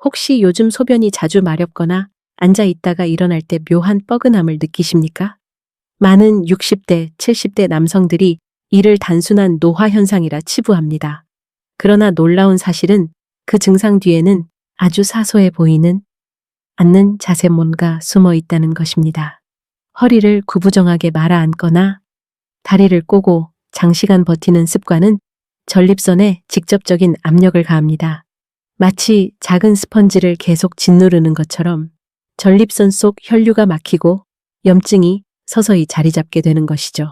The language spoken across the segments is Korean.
혹시 요즘 소변이 자주 마렵거나 앉아 있다가 일어날 때 묘한 뻐근함을 느끼십니까? 많은 60대, 70대 남성들이 이를 단순한 노화 현상이라 치부합니다. 그러나 놀라운 사실은 그 증상 뒤에는 아주 사소해 보이는 앉는 자세 뭔가 숨어 있다는 것입니다. 허리를 구부정하게 말아 앉거나 다리를 꼬고 장시간 버티는 습관은 전립선에 직접적인 압력을 가합니다. 마치 작은 스펀지를 계속 짓누르는 것처럼 전립선 속 혈류가 막히고 염증이 서서히 자리 잡게 되는 것이죠.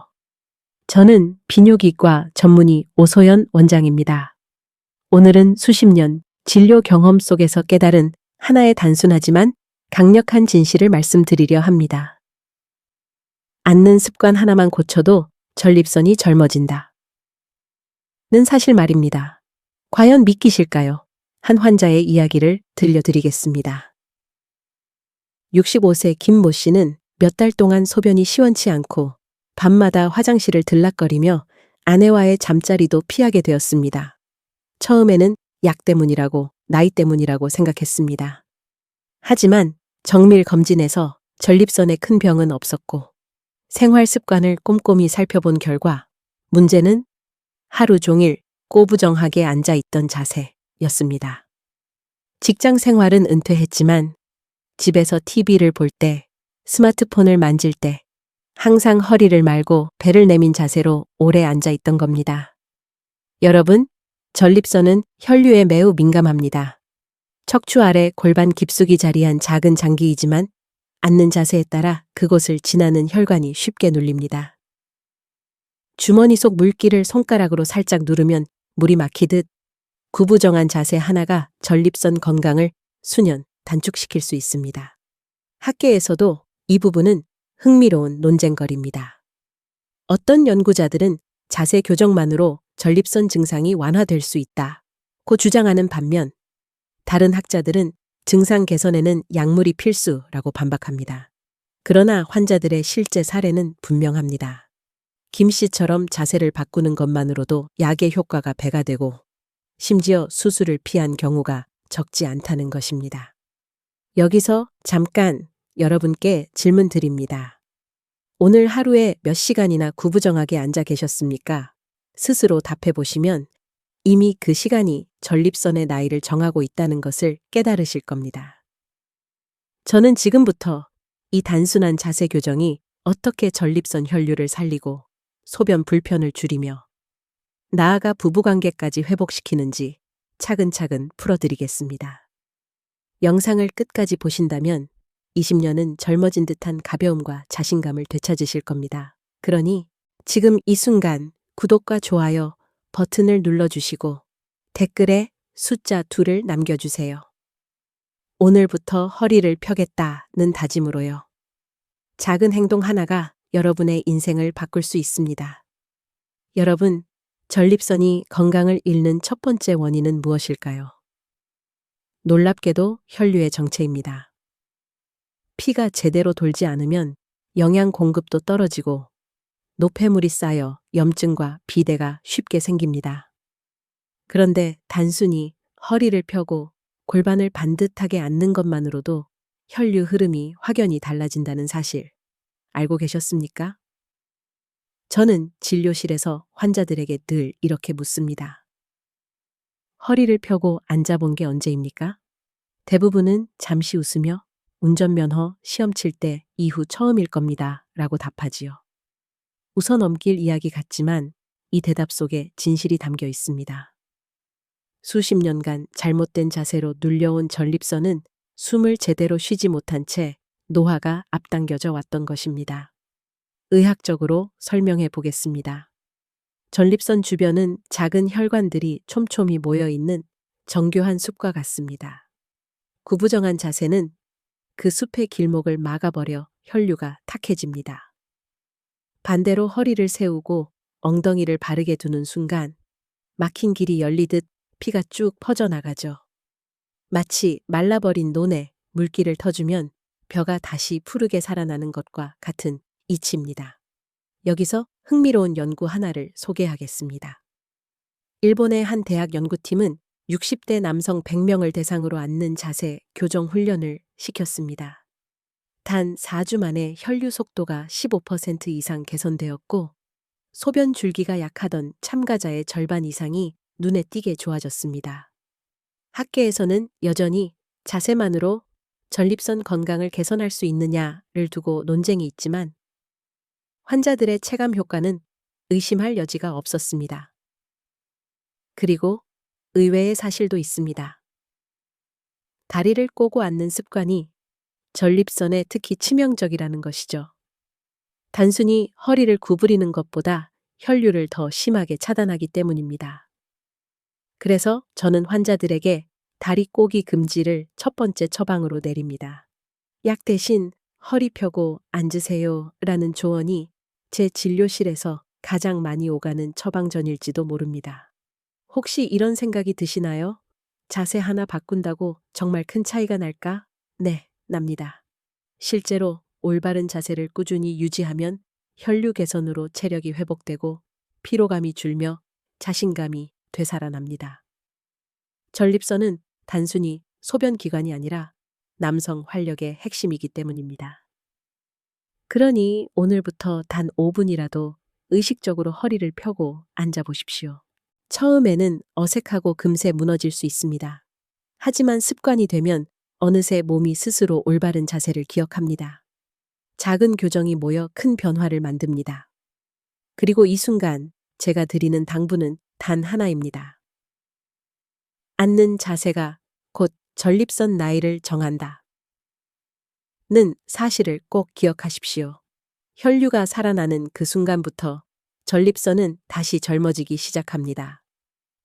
저는 비뇨기과 전문의 오소연 원장입니다. 오늘은 수십 년 진료 경험 속에서 깨달은 하나의 단순하지만 강력한 진실을 말씀드리려 합니다. 앉는 습관 하나만 고쳐도 전립선이 젊어진다. 는 사실 말입니다. 과연 믿기실까요? 한 환자의 이야기를 들려드리겠습니다. 65세 김모 씨는 몇 달 동안 소변이 시원치 않고 밤마다 화장실을 들락거리며 아내와의 잠자리도 피하게 되었습니다. 처음에는 약 때문이라고, 나이 때문이라고 생각했습니다. 하지만 정밀 검진에서 전립선에 큰 병은 없었고 생활 습관을 꼼꼼히 살펴본 결과 문제는 하루 종일 꼬부정하게 앉아있던 자세였습니다. 직장 생활은 은퇴했지만 집에서 TV를 볼 때, 스마트폰을 만질 때 항상 허리를 말고 배를 내민 자세로 오래 앉아있던 겁니다. 여러분, 전립선은 혈류에 매우 민감합니다. 척추 아래 골반 깊숙이 자리한 작은 장기이지만 앉는 자세에 따라 그곳을 지나는 혈관이 쉽게 눌립니다. 주머니 속 물기를 손가락으로 살짝 누르면 물이 막히듯 구부정한 자세 하나가 전립선 건강을 수년 단축시킬 수 있습니다. 학계에서도 이 부분은 흥미로운 논쟁거리입니다. 어떤 연구자들은 자세 교정만으로 전립선 증상이 완화될 수 있다고 주장하는 반면 다른 학자들은 증상 개선에는 약물이 필수라고 반박합니다. 그러나 환자들의 실제 사례는 분명합니다. 김 씨처럼 자세를 바꾸는 것만으로도 약의 효과가 배가 되고 심지어 수술을 피한 경우가 적지 않다는 것입니다. 여기서 잠깐 여러분께 질문 드립니다. 오늘 하루에 몇 시간이나 구부정하게 앉아 계셨습니까? 스스로 답해 보시면 이미 그 시간이 전립선의 나이를 정하고 있다는 것을 깨달으실 겁니다. 저는 지금부터 이 단순한 자세 교정이 어떻게 전립선 혈류를 살리고 소변 불편을 줄이며 나아가 부부관계까지 회복시키는지 차근차근 풀어드리겠습니다. 영상을 끝까지 보신다면 20년은 젊어진 듯한 가벼움과 자신감을 되찾으실 겁니다. 그러니 지금 이 순간 구독과 좋아요 버튼을 눌러주시고 댓글에 숫자 2를 남겨주세요. 오늘부터 허리를 펴겠다는 다짐으로요. 작은 행동 하나가 여러분의 인생을 바꿀 수 있습니다. 여러분, 전립선이 건강을 잃는 첫 번째 원인은 무엇일까요? 놀랍게도 혈류의 정체입니다. 피가 제대로 돌지 않으면 영양 공급도 떨어지고 노폐물이 쌓여 염증과 비대가 쉽게 생깁니다. 그런데 단순히 허리를 펴고 골반을 반듯하게 앉는 것만으로도 혈류 흐름이 확연히 달라진다는 사실 알고 계셨습니까? 저는 진료실에서 환자들에게 늘 이렇게 묻습니다. 허리를 펴고 앉아본 게 언제입니까? 대부분은 잠시 웃으며 운전면허 시험 칠 때 이후 처음일 겁니다. 라고 답하지요. 웃어넘길 이야기 같지만 이 대답 속에 진실이 담겨 있습니다. 수십 년간 잘못된 자세로 눌려온 전립선은 숨을 제대로 쉬지 못한 채 노화가 앞당겨져 왔던 것입니다. 의학적으로 설명해 보겠습니다. 전립선 주변은 작은 혈관들이 촘촘히 모여 있는 정교한 숲과 같습니다. 구부정한 자세는 그 숲의 길목을 막아버려 혈류가 탁해집니다. 반대로 허리를 세우고 엉덩이를 바르게 두는 순간 막힌 길이 열리듯 피가 쭉 퍼져나가죠. 마치 말라버린 논에 물기를 터주면 벼가 다시 푸르게 살아나는 것과 같은 이치입니다. 여기서 흥미로운 연구 하나를 소개하겠습니다. 일본의 한 대학 연구팀은 60대 남성 100명을 대상으로 앉는 자세 교정 훈련을 시켰습니다. 단 4주 만에 혈류 속도가 15% 이상 개선되었고, 소변 줄기가 약하던 참가자의 절반 이상이 눈에 띄게 좋아졌습니다. 학계에서는 여전히 자세만으로 전립선 건강을 개선할 수 있느냐를 두고 논쟁이 있지만, 환자들의 체감 효과는 의심할 여지가 없었습니다. 그리고 의외의 사실도 있습니다. 다리를 꼬고 앉는 습관이 전립선에 특히 치명적이라는 것이죠. 단순히 허리를 구부리는 것보다 혈류를 더 심하게 차단하기 때문입니다. 그래서 저는 환자들에게 다리 꼬기 금지를 첫 번째 처방으로 내립니다. 약 대신 허리 펴고 앉으세요 라는 조언이 제 진료실에서 가장 많이 오가는 처방전일지도 모릅니다. 혹시 이런 생각이 드시나요? 자세 하나 바꾼다고 정말 큰 차이가 날까? 네, 납니다. 실제로 올바른 자세를 꾸준히 유지하면 혈류 개선으로 체력이 회복되고 피로감이 줄며 자신감이 되살아납니다. 전립선은 단순히 소변 기관이 아니라 남성 활력의 핵심이기 때문입니다. 그러니 오늘부터 단 5분이라도 의식적으로 허리를 펴고 앉아보십시오. 처음에는 어색하고 금세 무너질 수 있습니다. 하지만 습관이 되면 어느새 몸이 스스로 올바른 자세를 기억합니다. 작은 교정이 모여 큰 변화를 만듭니다. 그리고 이 순간 제가 드리는 당부는 단 하나입니다. 앉는 자세가 곧 전립선 나이를 정한다. 는 사실을 꼭 기억하십시오. 혈류가 살아나는 그 순간부터 전립선은 다시 젊어지기 시작합니다.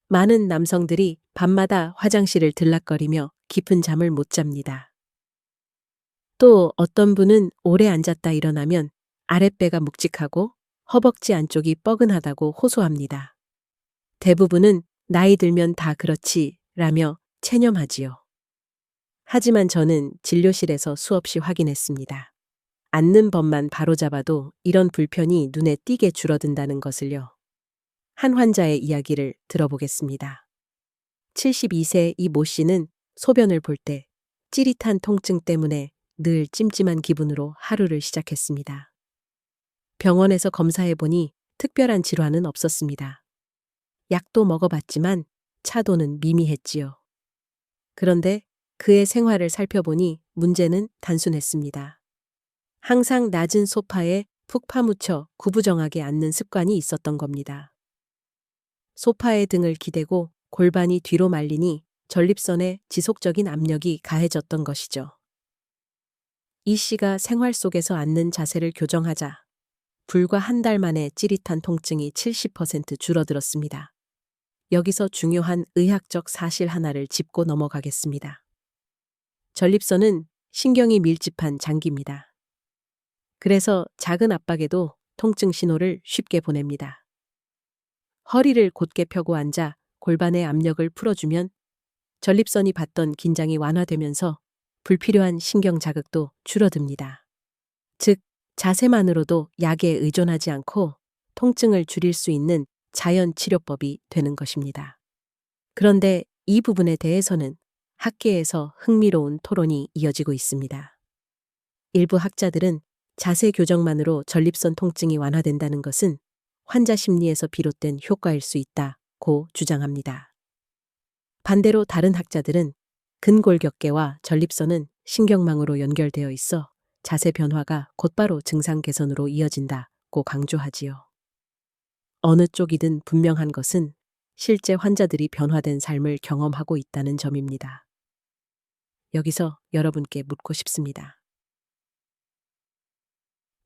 많은 남성들이 밤마다 화장실을 들락거리며 깊은 잠을 못 잡니다. 또 어떤 분은 오래 앉았다 일어나면 아랫배가 묵직하고 허벅지 안쪽이 뻐근하다고 호소합니다. 대부분은 나이 들면 다 그렇지 라며 체념하지요. 하지만 저는 진료실에서 수없이 확인했습니다. 앉는 법만 바로잡아도 이런 불편이 눈에 띄게 줄어든다는 것을요. 한 환자의 이야기를 들어보겠습니다. 72세 이 모 씨는 소변을 볼 때 찌릿한 통증 때문에 늘 찜찜한 기분으로 하루를 시작했습니다. 병원에서 검사해보니 특별한 질환은 없었습니다. 약도 먹어봤지만 차도는 미미했지요. 그런데 그의 생활을 살펴보니 문제는 단순했습니다. 항상 낮은 소파에 푹 파묻혀 구부정하게 앉는 습관이 있었던 겁니다. 소파에 등을 기대고 골반이 뒤로 말리니 전립선에 지속적인 압력이 가해졌던 것이죠. 이 씨가 생활 속에서 앉는 자세를 교정하자 불과 한 달 만에 찌릿한 통증이 70% 줄어들었습니다. 여기서 중요한 의학적 사실 하나를 짚고 넘어가겠습니다. 전립선은 신경이 밀집한 장기입니다. 그래서 작은 압박에도 통증 신호를 쉽게 보냅니다. 허리를 곧게 펴고 앉아 골반의 압력을 풀어주면 전립선이 받던 긴장이 완화되면서 불필요한 신경 자극도 줄어듭니다. 즉, 자세만으로도 약에 의존하지 않고 통증을 줄일 수 있는 자연 치료법이 되는 것입니다. 그런데 이 부분에 대해서는 학계에서 흥미로운 토론이 이어지고 있습니다. 일부 학자들은 자세 교정만으로 전립선 통증이 완화된다는 것은 환자 심리에서 비롯된 효과일 수 있다고 주장합니다. 반대로 다른 학자들은 근골격계와 전립선은 신경망으로 연결되어 있어 자세 변화가 곧바로 증상 개선으로 이어진다고 강조하지요. 어느 쪽이든 분명한 것은 실제 환자들이 변화된 삶을 경험하고 있다는 점입니다. 여기서 여러분께 묻고 싶습니다.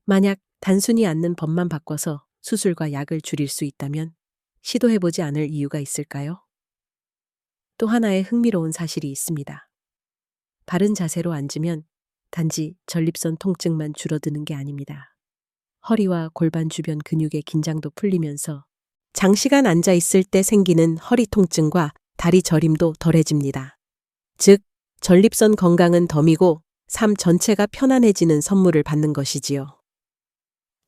만약 단순히 앉는 법만 바꿔서 수술과 약을 줄일 수 있다면 시도해보지 않을 이유가 있을까요? 또 하나의 흥미로운 사실이 있습니다. 바른 자세로 앉으면 단지 전립선 통증만 줄어드는 게 아닙니다. 허리와 골반 주변 근육의 긴장도 풀리면서 장시간 앉아 있을 때 생기는 허리 통증과 다리 저림도 덜해집니다. 즉, 전립선 건강은 덤이고 삶 전체가 편안해지는 선물을 받는 것이지요.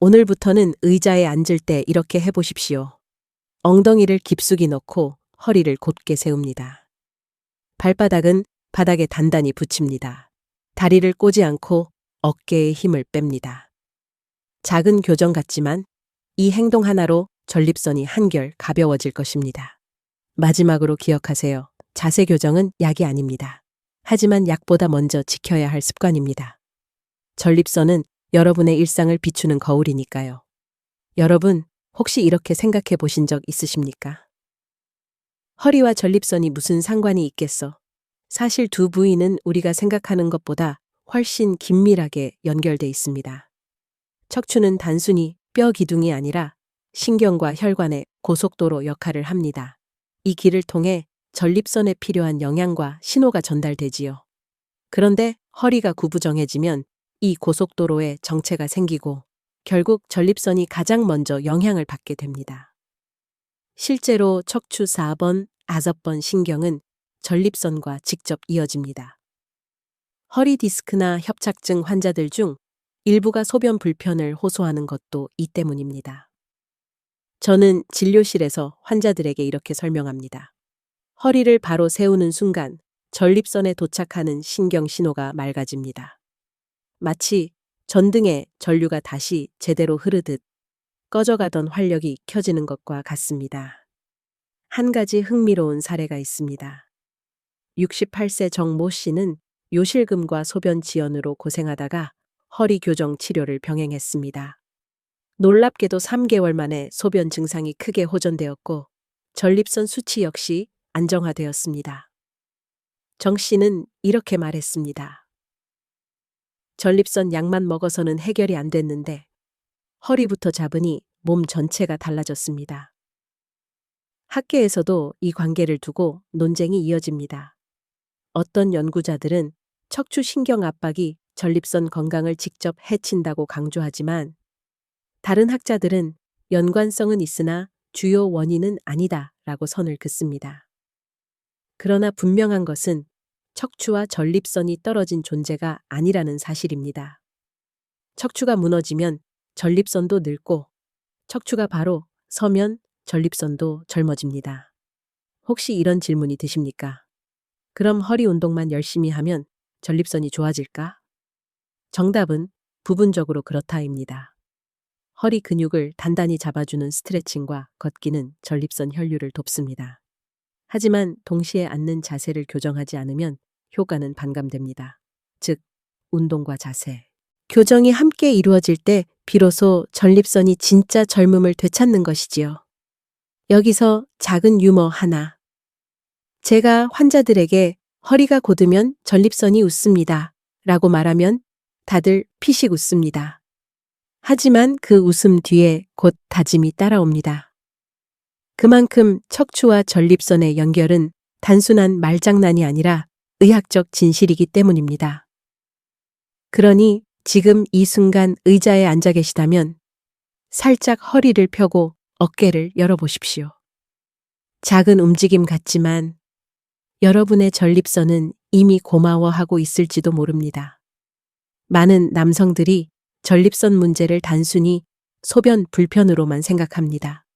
오늘부터는 의자에 앉을 때 이렇게 해보십시오. 엉덩이를 깊숙이 넣고 허리를 곧게 세웁니다. 발바닥은 바닥에 단단히 붙입니다. 다리를 꼬지 않고 어깨에 힘을 뺍니다. 작은 교정 같지만 이 행동 하나로 전립선이 한결 가벼워질 것입니다. 마지막으로 기억하세요. 자세 교정은 약이 아닙니다. 하지만 약보다 먼저 지켜야 할 습관입니다. 전립선은 여러분의 일상을 비추는 거울이니까요. 여러분, 혹시 이렇게 생각해 보신 적 있으십니까? 허리와 전립선이 무슨 상관이 있겠어? 사실 두 부위는 우리가 생각하는 것보다 훨씬 긴밀하게 연결돼 있습니다. 척추는 단순히 뼈 기둥이 아니라 신경과 혈관의 고속도로 역할을 합니다. 이 길을 통해 전립선에 필요한 영양과 신호가 전달되지요. 그런데 허리가 구부정해지면 이 고속도로에 정체가 생기고 결국 전립선이 가장 먼저 영향을 받게 됩니다. 실제로 척추 4번, 5번 신경은 전립선과 직접 이어집니다. 허리 디스크나 협착증 환자들 중 일부가 소변 불편을 호소하는 것도 이 때문입니다. 저는 진료실에서 환자들에게 이렇게 설명합니다. 허리를 바로 세우는 순간 전립선에 도착하는 신경 신호가 맑아집니다. 마치 전등에 전류가 다시 제대로 흐르듯 꺼져가던 활력이 켜지는 것과 같습니다. 한 가지 흥미로운 사례가 있습니다. 68세 정모 씨는 요실금과 소변 지연으로 고생하다가 허리 교정 치료를 병행했습니다. 놀랍게도 3개월 만에 소변 증상이 크게 호전되었고 전립선 수치 역시 안정화되었습니다. 정 씨는 이렇게 말했습니다. 전립선 약만 먹어서는 해결이 안 됐는데 허리부터 잡으니 몸 전체가 달라졌습니다. 학계에서도 이 관계를 두고 논쟁이 이어집니다. 어떤 연구자들은 척추 신경 압박이 전립선 건강을 직접 해친다고 강조하지만 다른 학자들은 연관성은 있으나 주요 원인은 아니다라고 선을 긋습니다. 그러나 분명한 것은 척추와 전립선이 떨어진 존재가 아니라는 사실입니다. 척추가 무너지면 전립선도 늙고 척추가 바로 서면 전립선도 젊어집니다. 혹시 이런 질문이 드십니까? 그럼 허리 운동만 열심히 하면 전립선이 좋아질까? 정답은 부분적으로 그렇다입니다. 허리 근육을 단단히 잡아주는 스트레칭과 걷기는 전립선 혈류를 돕습니다. 하지만 동시에 앉는 자세를 교정하지 않으면 효과는 반감됩니다. 즉, 운동과 자세, 교정이 함께 이루어질 때 비로소 전립선이 진짜 젊음을 되찾는 것이지요. 여기서 작은 유머 하나. 제가 환자들에게 허리가 곧으면 전립선이 웃습니다. 라고 말하면 다들 피식 웃습니다. 하지만 그 웃음 뒤에 곧 다짐이 따라옵니다. 그만큼 척추와 전립선의 연결은 단순한 말장난이 아니라 의학적 진실이기 때문입니다. 그러니 지금 이 순간 의자에 앉아 계시다면 살짝 허리를 펴고 어깨를 열어보십시오. 작은 움직임 같지만 여러분의 전립선은 이미 고마워하고 있을지도 모릅니다. 많은 남성들이 전립선 문제를 단순히 소변 불편으로만 생각합니다.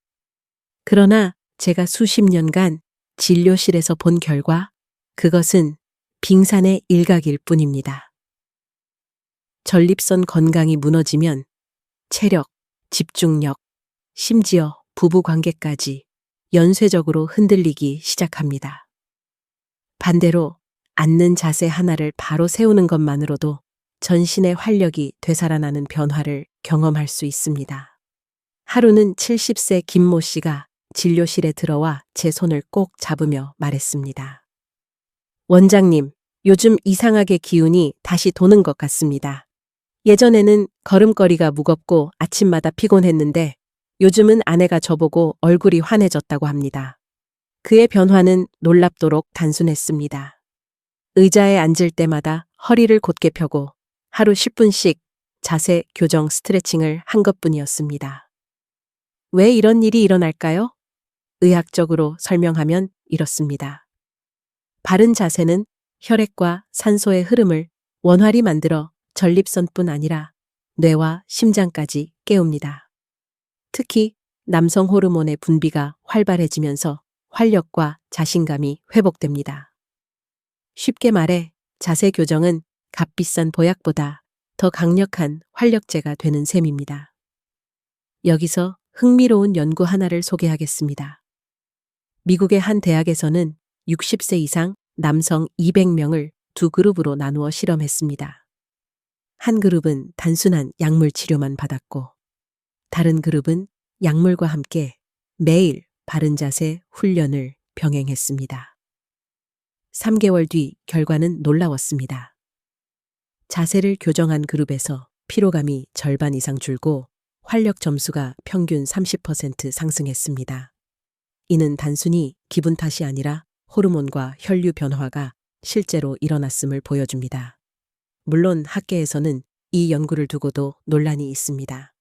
그러나 제가 수십 년간 진료실에서 본 결과 그것은 빙산의 일각일 뿐입니다. 전립선 건강이 무너지면 체력, 집중력, 심지어 부부관계까지 연쇄적으로 흔들리기 시작합니다. 반대로 앉는 자세 하나를 바로 세우는 것만으로도 전신의 활력이 되살아나는 변화를 경험할 수 있습니다. 하루는 70세 김모 씨가 진료실에 들어와 제 손을 꼭 잡으며 말했습니다. 원장님, 요즘 이상하게 기운이 다시 도는 것 같습니다. 예전에는 걸음걸이가 무겁고 아침마다 피곤했는데 요즘은 아내가 저보고 얼굴이 환해졌다고 합니다. 그의 변화는 놀랍도록 단순했습니다. 의자에 앉을 때마다 허리를 곧게 펴고 하루 10분씩 자세 교정 스트레칭을 한 것뿐이었습니다. 왜 이런 일이 일어날까요? 의학적으로 설명하면 이렇습니다. 바른 자세는 혈액과 산소의 흐름을 원활히 만들어 전립선뿐 아니라 뇌와 심장까지 깨웁니다. 특히 남성 호르몬의 분비가 활발해지면서 활력과 자신감이 회복됩니다. 쉽게 말해 자세 교정은 값비싼 보약보다 더 강력한 활력제가 되는 셈입니다. 여기서 흥미로운 연구 하나를 소개하겠습니다. 미국의 한 대학에서는 60세 이상 남성 200명을 두 그룹으로 나누어 실험했습니다. 한 그룹은 단순한 약물 치료만 받았고, 다른 그룹은 약물과 함께 매일 바른 자세 훈련을 병행했습니다. 3개월 뒤 결과는 놀라웠습니다. 자세를 교정한 그룹에서 피로감이 절반 이상 줄고 활력 점수가 평균 30% 상승했습니다. 이는 단순히 기분 탓이 아니라 호르몬과 혈류 변화가 실제로 일어났음을 보여줍니다. 물론 학계에서는 이 연구를 두고도 논란이 있습니다.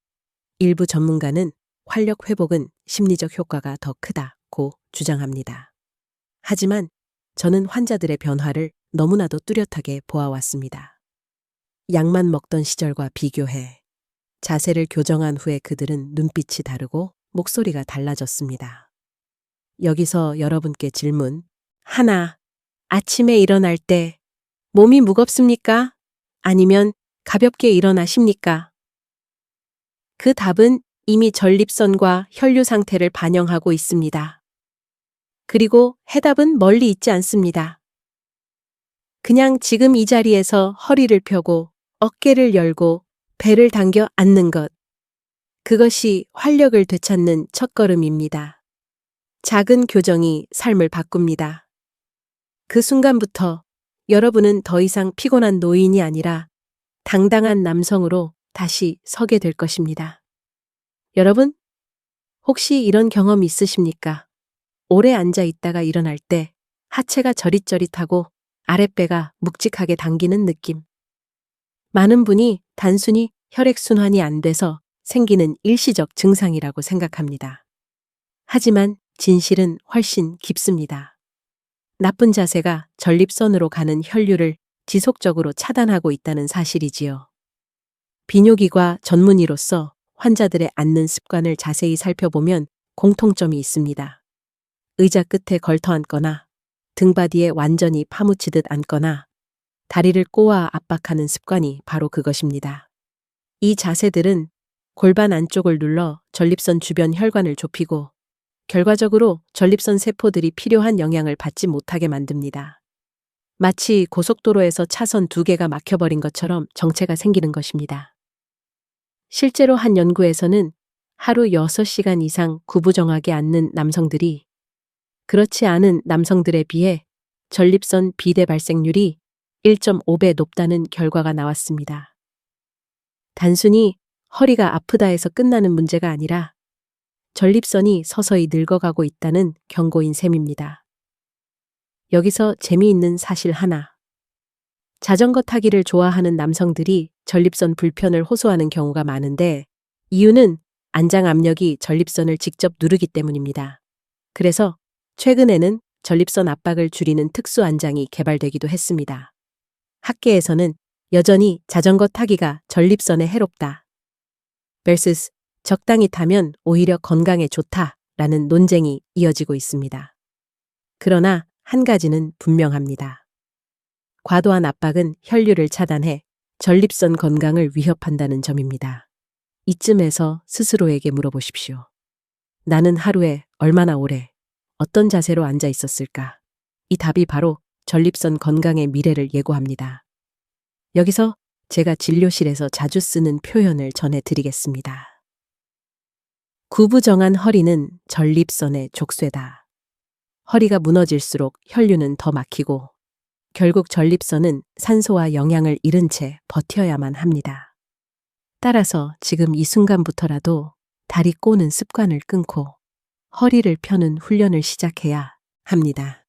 일부 전문가는 활력 회복은 심리적 효과가 더 크다고 주장합니다. 하지만 저는 환자들의 변화를 너무나도 뚜렷하게 보아왔습니다. 약만 먹던 시절과 비교해 자세를 교정한 후에 그들은 눈빛이 다르고 목소리가 달라졌습니다. 여기서 여러분께 질문. 하나, 아침에 일어날 때 몸이 무겁습니까? 아니면 가볍게 일어나십니까? 그 답은 이미 전립선과 혈류 상태를 반영하고 있습니다. 그리고 해답은 멀리 있지 않습니다. 그냥 지금 이 자리에서 허리를 펴고 어깨를 열고 배를 당겨 앉는 것. 그것이 활력을 되찾는 첫걸음입니다. 작은 교정이 삶을 바꿉니다. 그 순간부터 여러분은 더 이상 피곤한 노인이 아니라 당당한 남성으로 다시 서게 될 것입니다. 여러분, 혹시 이런 경험 있으십니까? 오래 앉아 있다가 일어날 때 하체가 저릿저릿하고 아랫배가 묵직하게 당기는 느낌. 많은 분이 단순히 혈액순환이 안 돼서 생기는 일시적 증상이라고 생각합니다. 하지만 진실은 훨씬 깊습니다. 나쁜 자세가 전립선으로 가는 혈류를 지속적으로 차단하고 있다는 사실이지요. 비뇨기과 전문의로서 환자들의 앉는 습관을 자세히 살펴보면 공통점이 있습니다. 의자 끝에 걸터 앉거나 등바디에 완전히 파묻히듯 앉거나 다리를 꼬아 압박하는 습관이 바로 그것입니다. 이 자세들은 골반 안쪽을 눌러 전립선 주변 혈관을 좁히고 결과적으로 전립선 세포들이 필요한 영향을 받지 못하게 만듭니다. 마치 고속도로에서 차선 2개가 막혀버린 것처럼 정체가 생기는 것입니다. 실제로 한 연구에서는 하루 6시간 이상 구부정하게 앉는 남성들이 그렇지 않은 남성들에 비해 전립선 비대 발생률이 1.5배 높다는 결과가 나왔습니다. 단순히 허리가 아프다 해서 끝나는 문제가 아니라 전립선이 서서히 늙어가고 있다는 경고인 셈입니다. 여기서 재미있는 사실 하나. 자전거 타기를 좋아하는 남성들이 전립선 불편을 호소하는 경우가 많은데 이유는 안장 압력이 전립선을 직접 누르기 때문입니다. 그래서 최근에는 전립선 압박을 줄이는 특수 안장이 개발되기도 했습니다. 학계에서는 여전히 자전거 타기가 전립선에 해롭다. vs 적당히 타면 오히려 건강에 좋다라는 논쟁이 이어지고 있습니다. 그러나 한 가지는 분명합니다. 과도한 압박은 혈류를 차단해 전립선 건강을 위협한다는 점입니다. 이쯤에서 스스로에게 물어보십시오. 나는 하루에 얼마나 오래 어떤 자세로 앉아 있었을까? 이 답이 바로 전립선 건강의 미래를 예고합니다. 여기서 제가 진료실에서 자주 쓰는 표현을 전해드리겠습니다. 구부정한 허리는 전립선의 족쇄다. 허리가 무너질수록 혈류는 더 막히고 결국 전립선은 산소와 영양을 잃은 채 버텨야만 합니다. 따라서 지금 이 순간부터라도 다리 꼬는 습관을 끊고 허리를 펴는 훈련을 시작해야 합니다.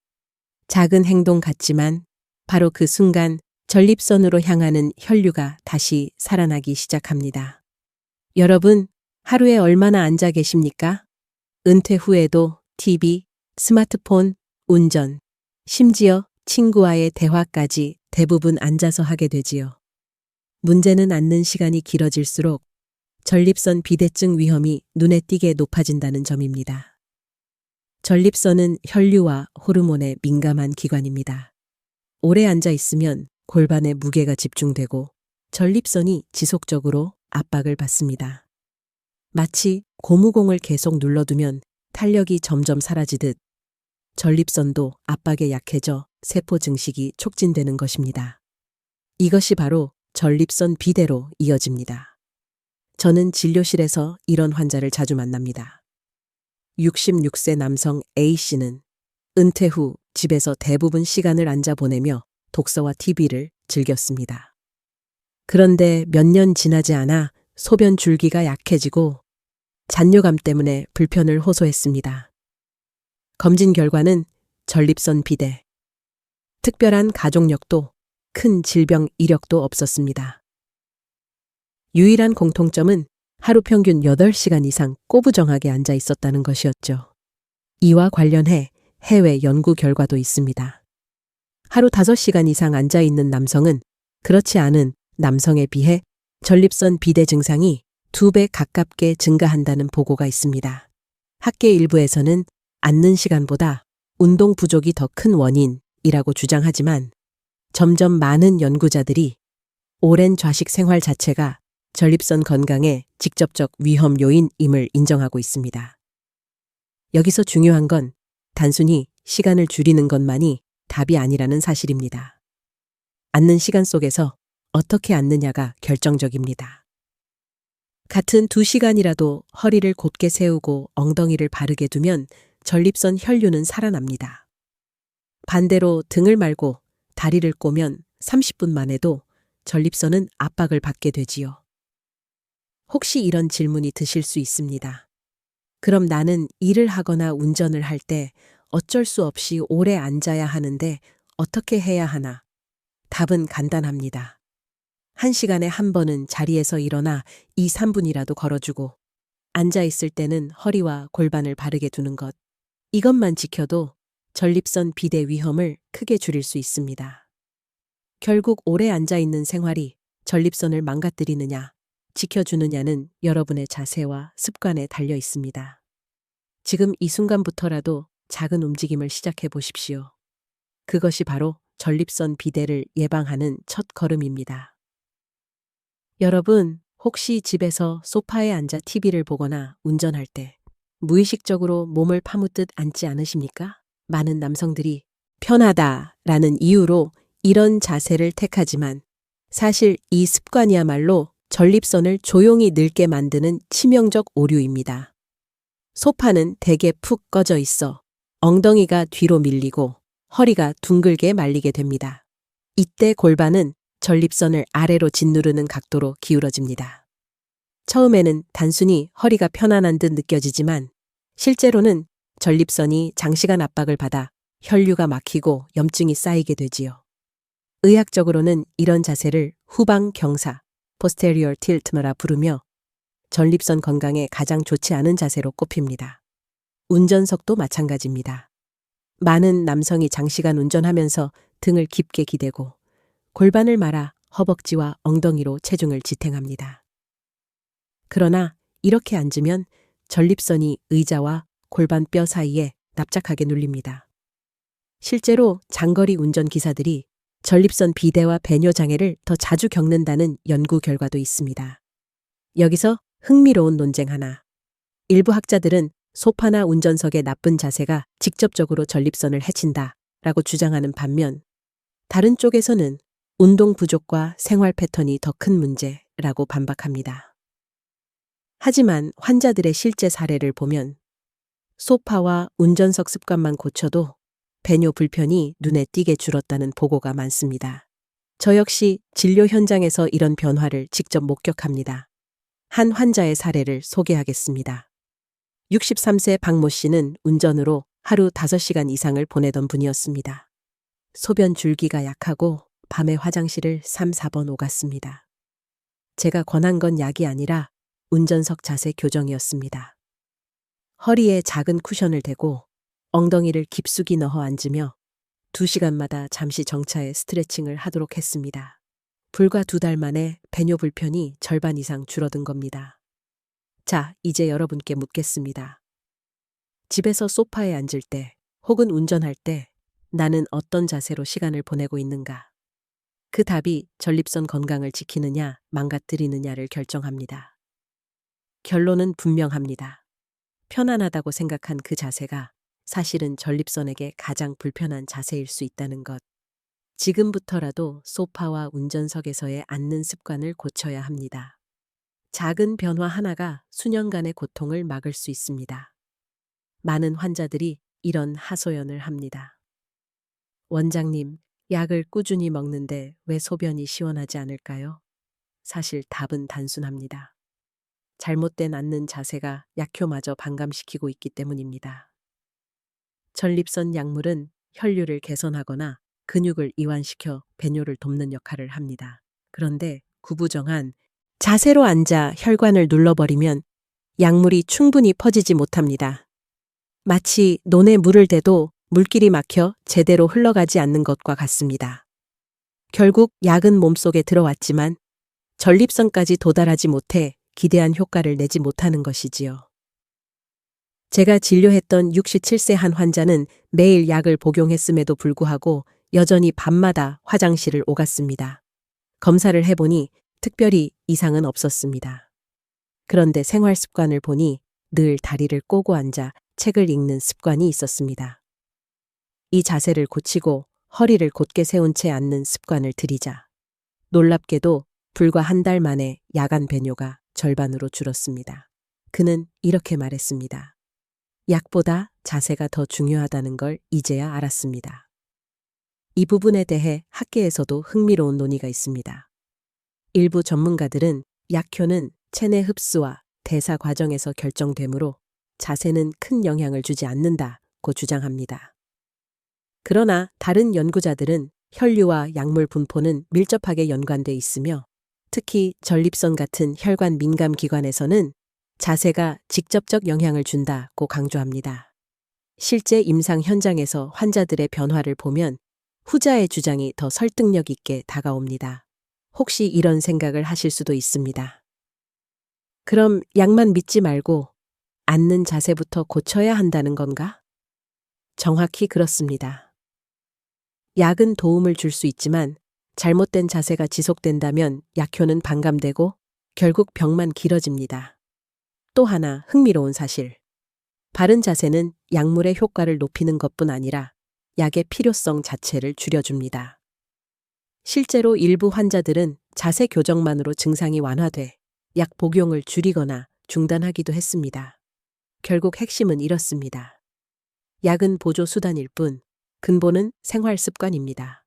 작은 행동 같지만 바로 그 순간 전립선으로 향하는 혈류가 다시 살아나기 시작합니다. 여러분, 하루에 얼마나 앉아 계십니까? 은퇴 후에도 TV, 스마트폰, 운전, 심지어 친구와의 대화까지 대부분 앉아서 하게 되지요. 문제는 앉는 시간이 길어질수록 전립선 비대증 위험이 눈에 띄게 높아진다는 점입니다. 전립선은 혈류와 호르몬에 민감한 기관입니다. 오래 앉아 있으면 골반에 무게가 집중되고 전립선이 지속적으로 압박을 받습니다. 마치 고무공을 계속 눌러두면 탄력이 점점 사라지듯 전립선도 압박에 약해져 세포 증식이 촉진되는 것입니다. 이것이 바로 전립선 비대로 이어집니다. 저는 진료실에서 이런 환자를 자주 만납니다. 66세 남성 A씨는 은퇴 후 집에서 대부분 시간을 앉아 보내며 독서와 TV를 즐겼습니다. 그런데 몇 년 지나지 않아 소변 줄기가 약해지고 잔뇨감 때문에 불편을 호소했습니다. 검진 결과는 전립선 비대. 특별한 가족력도 큰 질병 이력도 없었습니다. 유일한 공통점은 하루 평균 8시간 이상 꼬부정하게 앉아 있었다는 것이었죠. 이와 관련해 해외 연구 결과도 있습니다. 하루 5시간 이상 앉아 있는 남성은 그렇지 않은 남성에 비해 전립선 비대 증상이 2배 가깝게 증가한다는 보고가 있습니다. 학계 일부에서는 앉는 시간보다 운동 부족이 더 큰 원인이라고 주장하지만 점점 많은 연구자들이 오랜 좌식 생활 자체가 전립선 건강에 직접적 위험 요인임을 인정하고 있습니다. 여기서 중요한 건 단순히 시간을 줄이는 것만이 답이 아니라는 사실입니다. 앉는 시간 속에서 어떻게 앉느냐가 결정적입니다. 같은 2시간이라도 허리를 곧게 세우고 엉덩이를 바르게 두면 전립선 혈류는 살아납니다. 반대로 등을 말고 다리를 꼬면 30분 만에도 전립선은 압박을 받게 되지요. 혹시 이런 질문이 드실 수 있습니다. 그럼 나는 일을 하거나 운전을 할 때 어쩔 수 없이 오래 앉아야 하는데 어떻게 해야 하나? 답은 간단합니다. 1시간에 한 번은 자리에서 일어나 2, 3분이라도 걸어주고 앉아 있을 때는 허리와 골반을 바르게 두는 것. 이것만 지켜도 전립선 비대 위험을 크게 줄일 수 있습니다. 결국 오래 앉아 있는 생활이 전립선을 망가뜨리느냐, 지켜주느냐는 여러분의 자세와 습관에 달려 있습니다. 지금 이 순간부터라도 작은 움직임을 시작해 보십시오. 그것이 바로 전립선 비대를 예방하는 첫 걸음입니다. 여러분, 혹시 집에서 소파에 앉아 TV를 보거나 운전할 때 무의식적으로 몸을 파묻듯 앉지 않으십니까? 많은 남성들이 편하다라는 이유로 이런 자세를 택하지만 사실 이 습관이야말로 전립선을 조용히 늙게 만드는 치명적 오류입니다. 소파는 대개 푹 꺼져 있어 엉덩이가 뒤로 밀리고 허리가 둥글게 말리게 됩니다. 이때 골반은 전립선을 아래로 짓누르는 각도로 기울어집니다. 처음에는 단순히 허리가 편안한 듯 느껴지지만 실제로는 전립선이 장시간 압박을 받아 혈류가 막히고 염증이 쌓이게 되지요. 의학적으로는 이런 자세를 후방 경사, posterior tilt라 부르며 전립선 건강에 가장 좋지 않은 자세로 꼽힙니다. 운전석도 마찬가지입니다. 많은 남성이 장시간 운전하면서 등을 깊게 기대고 골반을 말아 허벅지와 엉덩이로 체중을 지탱합니다. 그러나 이렇게 앉으면 전립선이 의자와 골반뼈 사이에 납작하게 눌립니다. 실제로 장거리 운전기사들이 전립선 비대와 배뇨 장애를 더 자주 겪는다는 연구 결과도 있습니다. 여기서 흥미로운 논쟁 하나. 일부 학자들은 소파나 운전석의 나쁜 자세가 직접적으로 전립선을 해친다 라고 주장하는 반면 다른 쪽에서는 운동 부족과 생활 패턴이 더 큰 문제라고 반박합니다. 하지만 환자들의 실제 사례를 보면 소파와 운전석 습관만 고쳐도 배뇨 불편이 눈에 띄게 줄었다는 보고가 많습니다. 저 역시 진료 현장에서 이런 변화를 직접 목격합니다. 한 환자의 사례를 소개하겠습니다. 63세 박모 씨는 운전으로 하루 5시간 이상을 보내던 분이었습니다. 소변 줄기가 약하고 밤에 화장실을 3, 4번 오갔습니다. 제가 권한 건 약이 아니라 운전석 자세 교정이었습니다. 허리에 작은 쿠션을 대고 엉덩이를 깊숙이 넣어 앉으며 2시간마다 잠시 정차해 스트레칭을 하도록 했습니다. 불과 2달 만에 배뇨 불편이 절반 이상 줄어든 겁니다. 자, 이제 여러분께 묻겠습니다. 집에서 소파에 앉을 때 혹은 운전할 때 나는 어떤 자세로 시간을 보내고 있는가? 그 답이 전립선 건강을 지키느냐, 망가뜨리느냐를 결정합니다. 결론은 분명합니다. 편안하다고 생각한 그 자세가 사실은 전립선에게 가장 불편한 자세일 수 있다는 것. 지금부터라도 소파와 운전석에서의 앉는 습관을 고쳐야 합니다. 작은 변화 하나가 수년간의 고통을 막을 수 있습니다. 많은 환자들이 이런 하소연을 합니다. 원장님, 약을 꾸준히 먹는데 왜 소변이 시원하지 않을까요? 사실 답은 단순합니다. 잘못된 앉는 자세가 약효마저 반감시키고 있기 때문입니다. 전립선 약물은 혈류를 개선하거나 근육을 이완시켜 배뇨를 돕는 역할을 합니다. 그런데 구부정한 자세로 앉아 혈관을 눌러버리면 약물이 충분히 퍼지지 못합니다. 마치 논에 물을 대도 물길이 막혀 제대로 흘러가지 않는 것과 같습니다. 결국 약은 몸속에 들어왔지만 전립선까지 도달하지 못해 기대한 효과를 내지 못하는 것이지요. 제가 진료했던 67세 한 환자는 매일 약을 복용했음에도 불구하고 여전히 밤마다 화장실을 오갔습니다. 검사를 해보니 특별히 이상은 없었습니다. 그런데 생활 습관을 보니 늘 다리를 꼬고 앉아 책을 읽는 습관이 있었습니다. 이 자세를 고치고 허리를 곧게 세운 채 앉는 습관을 들이자 놀랍게도 불과 한 달 만에 야간 배뇨가 절반으로 줄었습니다. 그는 이렇게 말했습니다. 약보다 자세가 더 중요하다는 걸 이제야 알았습니다. 이 부분에 대해 학계에서도 흥미로운 논의가 있습니다. 일부 전문가들은 약효는 체내 흡수와 대사 과정에서 결정되므로 자세는 큰 영향을 주지 않는다고 주장합니다. 그러나 다른 연구자들은 혈류와 약물 분포는 밀접하게 연관돼 있으며 특히 전립선 같은 혈관 민감 기관에서는 자세가 직접적 영향을 준다고 강조합니다. 실제 임상 현장에서 환자들의 변화를 보면 후자의 주장이 더 설득력 있게 다가옵니다. 혹시 이런 생각을 하실 수도 있습니다. 그럼 약만 믿지 말고 앉는 자세부터 고쳐야 한다는 건가? 정확히 그렇습니다. 약은 도움을 줄 수 있지만 잘못된 자세가 지속된다면 약효는 반감되고 결국 병만 길어집니다. 또 하나 흥미로운 사실. 바른 자세는 약물의 효과를 높이는 것뿐 아니라 약의 필요성 자체를 줄여줍니다. 실제로 일부 환자들은 자세 교정만으로 증상이 완화돼 약 복용을 줄이거나 중단하기도 했습니다. 결국 핵심은 이렇습니다. 약은 보조 수단일 뿐 근본은 생활 습관입니다.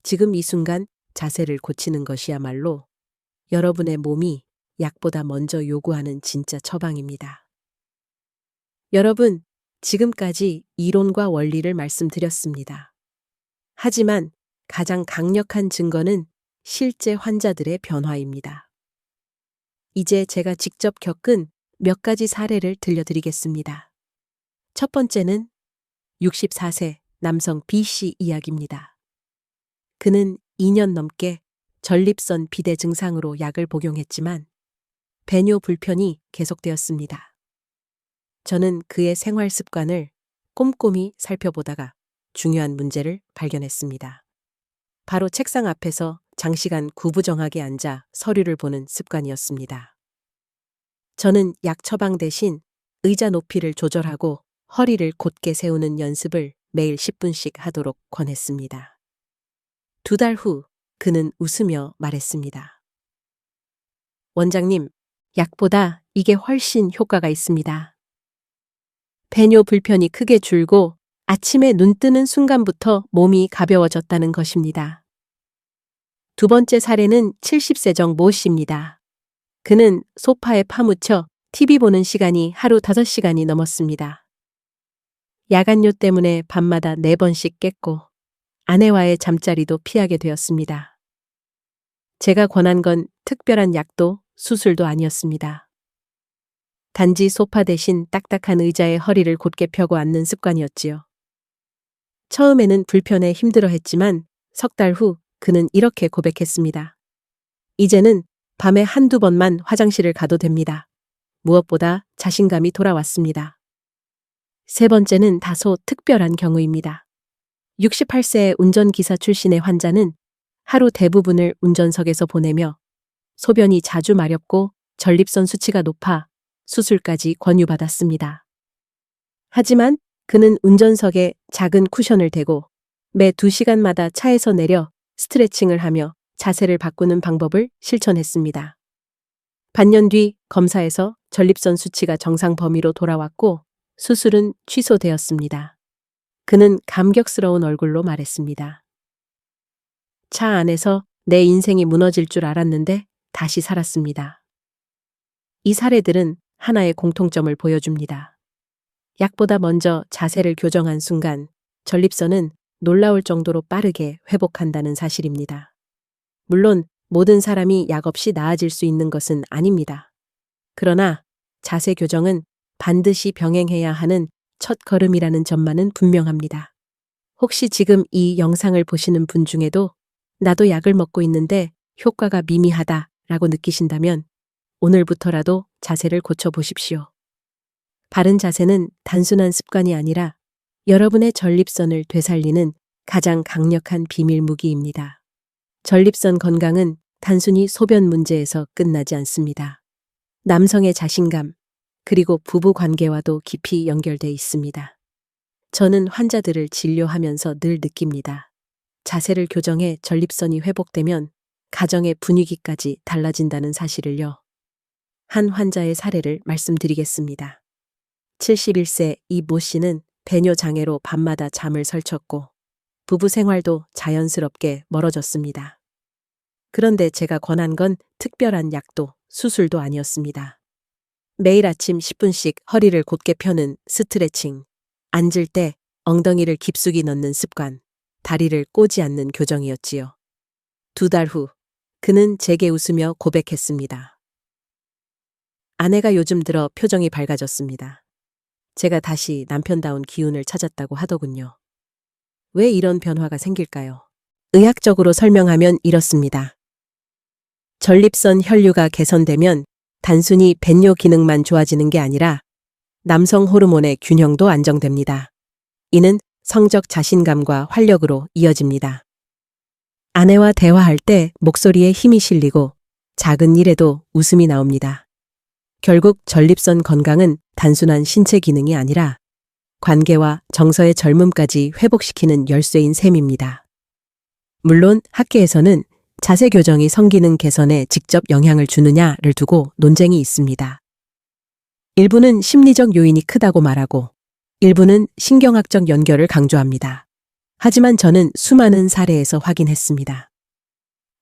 지금 이 순간 자세를 고치는 것이야말로 여러분의 몸이 약보다 먼저 요구하는 진짜 처방입니다. 여러분, 지금까지 이론과 원리를 말씀드렸습니다. 하지만 가장 강력한 증거는 실제 환자들의 변화입니다. 이제 제가 직접 겪은 몇 가지 사례를 들려드리겠습니다. 첫 번째는 64세 남성 B씨 이야기입니다. 그는 2년 넘게 전립선 비대 증상으로 약을 복용했지만 배뇨 불편이 계속되었습니다. 저는 그의 생활 습관을 꼼꼼히 살펴보다가 중요한 문제를 발견했습니다. 바로 책상 앞에서 장시간 구부정하게 앉아 서류를 보는 습관이었습니다. 저는 약 처방 대신 의자 높이를 조절하고 허리를 곧게 세우는 연습을 매일 10분씩 하도록 권했습니다. 2달 후 그는 웃으며 말했습니다. 원장님, 약보다 이게 훨씬 효과가 있습니다. 배뇨 불편이 크게 줄고 아침에 눈 뜨는 순간부터 몸이 가벼워졌다는 것입니다. 두 번째 사례는 70세 정 모 씨입니다. 그는 소파에 파묻혀 TV 보는 시간이 하루 5시간이 넘었습니다. 야간요 때문에 밤마다 4번씩 깼고 아내와의 잠자리도 피하게 되었습니다. 제가 권한 건 특별한 약도 수술도 아니었습니다. 단지 소파 대신 딱딱한 의자에 허리를 곧게 펴고 앉는 습관이었지요. 처음에는 불편해 힘들어했지만 석 달 후 그는 이렇게 고백했습니다. 이제는 밤에 한두 번만 화장실을 가도 됩니다. 무엇보다 자신감이 돌아왔습니다. 세 번째는 다소 특별한 경우입니다. 68세 운전기사 출신의 환자는 하루 대부분을 운전석에서 보내며 소변이 자주 마렵고 전립선 수치가 높아 수술까지 권유받았습니다. 하지만 그는 운전석에 작은 쿠션을 대고 매 2시간마다 차에서 내려 스트레칭을 하며 자세를 바꾸는 방법을 실천했습니다. 반년 뒤 검사에서 전립선 수치가 정상 범위로 돌아왔고 수술은 취소되었습니다. 그는 감격스러운 얼굴로 말했습니다. 차 안에서 내 인생이 무너질 줄 알았는데 다시 살았습니다. 이 사례들은 하나의 공통점을 보여줍니다. 약보다 먼저 자세를 교정한 순간 전립선은 놀라울 정도로 빠르게 회복한다는 사실입니다. 물론 모든 사람이 약 없이 나아질 수 있는 것은 아닙니다. 그러나 자세 교정은 반드시 병행해야 하는 첫 걸음이라는 점만은 분명합니다. 혹시 지금 이 영상을 보시는 분 중에도 나도 약을 먹고 있는데 효과가 미미하다라고 느끼신다면 오늘부터라도 자세를 고쳐보십시오. 바른 자세는 단순한 습관이 아니라 여러분의 전립선을 되살리는 가장 강력한 비밀 무기입니다. 전립선 건강은 단순히 소변 문제에서 끝나지 않습니다. 남성의 자신감, 그리고 부부 관계와도 깊이 연결돼 있습니다. 저는 환자들을 진료하면서 늘 느낍니다. 자세를 교정해 전립선이 회복되면 가정의 분위기까지 달라진다는 사실을요. 한 환자의 사례를 말씀드리겠습니다. 71세 이 모 씨는 배뇨 장애로 밤마다 잠을 설쳤고 부부 생활도 자연스럽게 멀어졌습니다. 그런데 제가 권한 건 특별한 약도 수술도 아니었습니다. 매일 아침 10분씩 허리를 곧게 펴는 스트레칭, 앉을 때 엉덩이를 깊숙이 넣는 습관, 다리를 꼬지 않는 교정이었지요. 2달 후, 그는 제게 웃으며 고백했습니다. 아내가 요즘 들어 표정이 밝아졌습니다. 제가 다시 남편다운 기운을 찾았다고 하더군요. 왜 이런 변화가 생길까요? 의학적으로 설명하면 이렇습니다. 전립선 혈류가 개선되면 단순히 배뇨 기능만 좋아지는 게 아니라 남성 호르몬의 균형도 안정됩니다. 이는 성적 자신감과 활력으로 이어집니다. 아내와 대화할 때 목소리에 힘이 실리고 작은 일에도 웃음이 나옵니다. 결국 전립선 건강은 단순한 신체 기능이 아니라 관계와 정서의 젊음까지 회복시키는 열쇠인 셈입니다. 물론 학계에서는 자세 교정이 성기능 개선에 직접 영향을 주느냐를 두고 논쟁이 있습니다. 일부는 심리적 요인이 크다고 말하고 일부는 신경학적 연결을 강조합니다. 하지만 저는 수많은 사례에서 확인했습니다.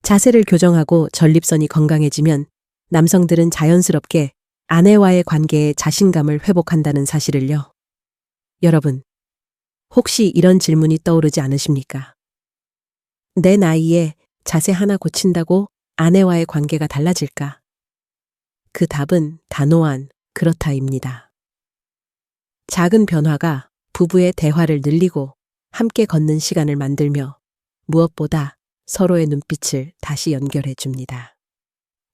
자세를 교정하고 전립선이 건강해지면 남성들은 자연스럽게 아내와의 관계에 자신감을 회복한다는 사실을요. 여러분, 혹시 이런 질문이 떠오르지 않으십니까? 내 나이에 자세 하나 고친다고 아내와의 관계가 달라질까? 그 답은 단호한 그렇다입니다. 작은 변화가 부부의 대화를 늘리고 함께 걷는 시간을 만들며 무엇보다 서로의 눈빛을 다시 연결해 줍니다.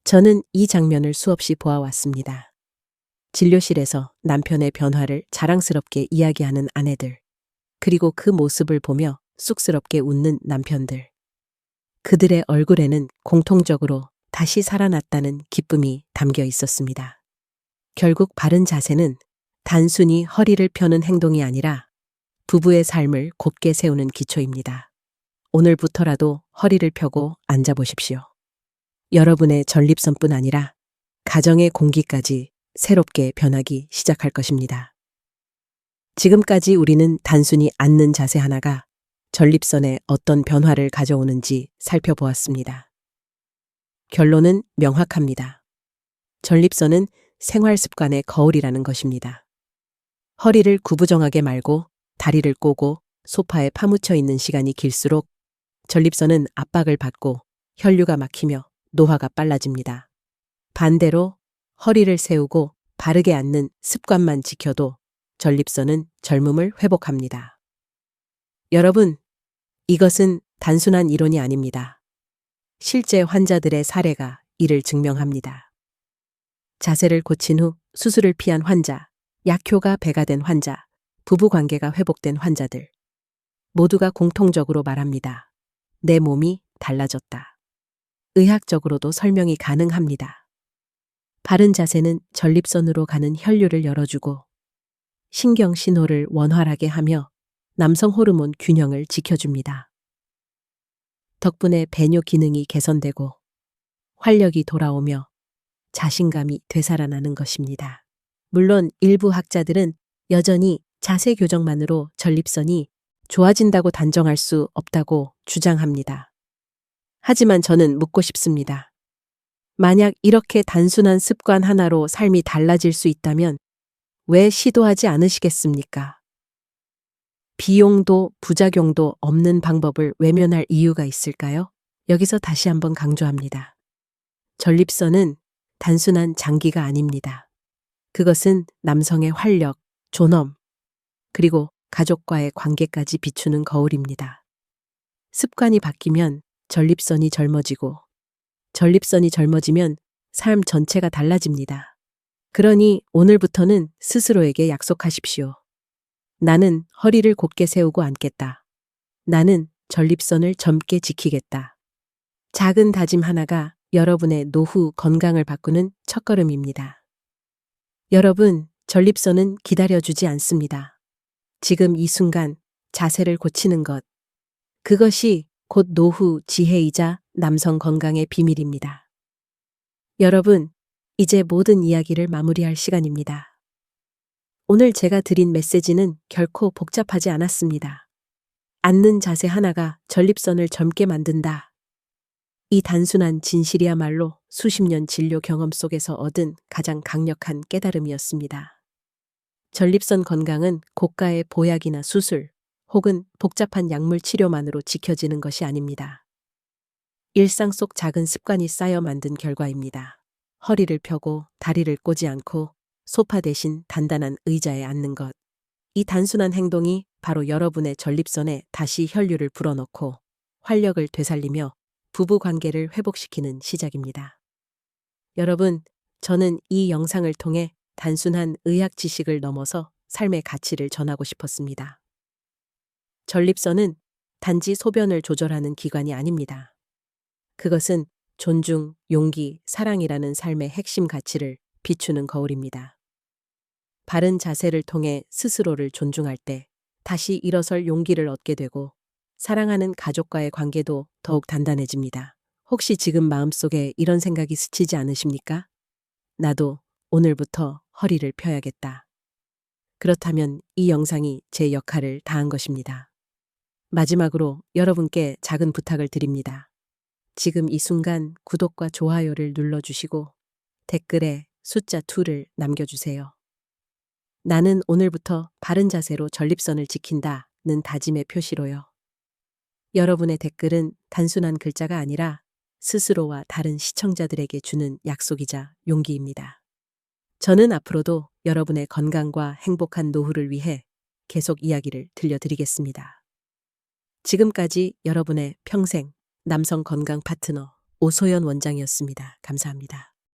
저는 이 장면을 수없이 보아왔습니다. 진료실에서 남편의 변화를 자랑스럽게 이야기하는 아내들, 그리고 그 모습을 보며 쑥스럽게 웃는 남편들. 그들의 얼굴에는 공통적으로 다시 살아났다는 기쁨이 담겨 있었습니다. 결국 바른 자세는 단순히 허리를 펴는 행동이 아니라 부부의 삶을 곧게 세우는 기초입니다. 오늘부터라도 허리를 펴고 앉아보십시오. 여러분의 전립선뿐 아니라 가정의 공기까지 새롭게 변하기 시작할 것입니다. 지금까지 우리는 단순히 앉는 자세 하나가 전립선에 어떤 변화를 가져오는지 살펴보았습니다. 결론은 명확합니다. 전립선은 생활 습관의 거울이라는 것입니다. 허리를 구부정하게 말고 다리를 꼬고 소파에 파묻혀 있는 시간이 길수록 전립선은 압박을 받고 혈류가 막히며 노화가 빨라집니다. 반대로 허리를 세우고 바르게 앉는 습관만 지켜도 전립선은 젊음을 회복합니다. 여러분, 이것은 단순한 이론이 아닙니다. 실제 환자들의 사례가 이를 증명합니다. 자세를 고친 후 수술을 피한 환자, 약효가 배가 된 환자, 부부 관계가 회복된 환자들. 모두가 공통적으로 말합니다. 내 몸이 달라졌다. 의학적으로도 설명이 가능합니다. 바른 자세는 전립선으로 가는 혈류를 열어주고 신경 신호를 원활하게 하며 남성 호르몬 균형을 지켜줍니다. 덕분에 배뇨 기능이 개선되고 활력이 돌아오며 자신감이 되살아나는 것입니다. 물론 일부 학자들은 여전히 자세 교정만으로 전립선이 좋아진다고 단정할 수 없다고 주장합니다. 하지만 저는 묻고 싶습니다. 만약 이렇게 단순한 습관 하나로 삶이 달라질 수 있다면 왜 시도하지 않으시겠습니까? 비용도 부작용도 없는 방법을 외면할 이유가 있을까요? 여기서 다시 한번 강조합니다. 전립선은 단순한 장기가 아닙니다. 그것은 남성의 활력, 존엄, 그리고 가족과의 관계까지 비추는 거울입니다. 습관이 바뀌면 전립선이 젊어지고, 전립선이 젊어지면 삶 전체가 달라집니다. 그러니 오늘부터는 스스로에게 약속하십시오. 나는 허리를 곧게 세우고 앉겠다. 나는 전립선을 젊게 지키겠다. 작은 다짐 하나가 여러분의 노후 건강을 바꾸는 첫걸음입니다. 여러분, 전립선은 기다려주지 않습니다. 지금 이 순간 자세를 고치는 것, 그것이 곧 노후 지혜이자 남성 건강의 비밀입니다. 여러분, 이제 모든 이야기를 마무리할 시간입니다. 오늘 제가 드린 메시지는 결코 복잡하지 않았습니다. 앉는 자세 하나가 전립선을 젊게 만든다. 이 단순한 진실이야말로 수십 년 진료 경험 속에서 얻은 가장 강력한 깨달음이었습니다. 전립선 건강은 고가의 보약이나 수술 혹은 복잡한 약물 치료만으로 지켜지는 것이 아닙니다. 일상 속 작은 습관이 쌓여 만든 결과입니다. 허리를 펴고 다리를 꼬지 않고 소파 대신 단단한 의자에 앉는 것. 이 단순한 행동이 바로 여러분의 전립선에 다시 혈류를 불어넣고 활력을 되살리며 부부 관계를 회복시키는 시작입니다. 여러분, 저는 이 영상을 통해 단순한 의학 지식을 넘어서 삶의 가치를 전하고 싶었습니다. 전립선은 단지 소변을 조절하는 기관이 아닙니다. 그것은 존중, 용기, 사랑이라는 삶의 핵심 가치를 비추는 거울입니다. 바른 자세를 통해 스스로를 존중할 때 다시 일어설 용기를 얻게 되고 사랑하는 가족과의 관계도 더욱 단단해집니다. 혹시 지금 마음속에 이런 생각이 스치지 않으십니까? 나도 오늘부터 허리를 펴야겠다. 그렇다면 이 영상이 제 역할을 다한 것입니다. 마지막으로 여러분께 작은 부탁을 드립니다. 지금 이 순간 구독과 좋아요를 눌러주시고 댓글에 숫자 2를 남겨주세요. 나는 오늘부터 바른 자세로 전립선을 지킨다는 다짐의 표시로요. 여러분의 댓글은 단순한 글자가 아니라 스스로와 다른 시청자들에게 주는 약속이자 용기입니다. 저는 앞으로도 여러분의 건강과 행복한 노후를 위해 계속 이야기를 들려드리겠습니다. 지금까지 여러분의 평생 남성 건강 파트너 오소연 원장이었습니다. 감사합니다.